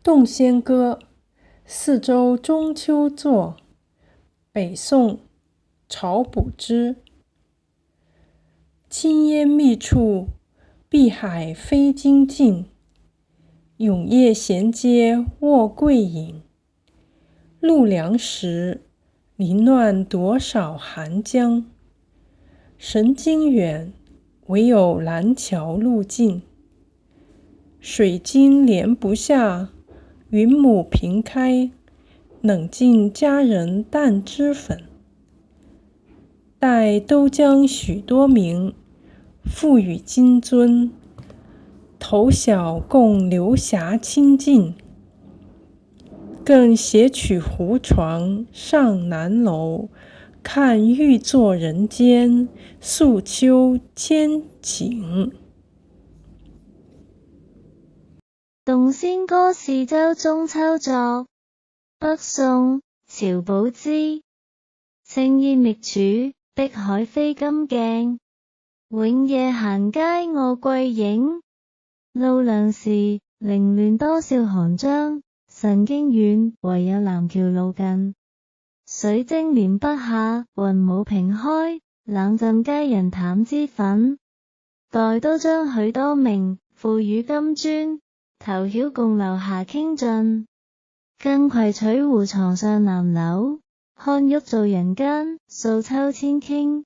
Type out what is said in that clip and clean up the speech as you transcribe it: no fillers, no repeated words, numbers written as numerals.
洞仙歌，四周中秋作，北宋，曹补之。青烟密处，碧海飞金尽。永夜衔接卧桂影，露凉时，离乱多少寒江。神经远，唯有蓝桥路近。水晶帘不下，云母屏开，冷尽佳人淡脂粉。待都将许多名，付与金樽。头小共流霞清尽，更携取胡床上南楼，看欲作人间，宿秋千顷。洞仙歌是周中秋作，北宋，曹補之。青煙密處，碧海飛金鏡。永夜閒街卧桂影，露涼時，凌亂多少寒江。神經遠，唯有藍橋路近。水晶簾不下，雲母屏開，冷浸佳人淡脂粉。待都將許多名，付與金樽。頭曉共流霞傾盡，更攜取壺床上南樓，看欲做人間，訴秋千傾。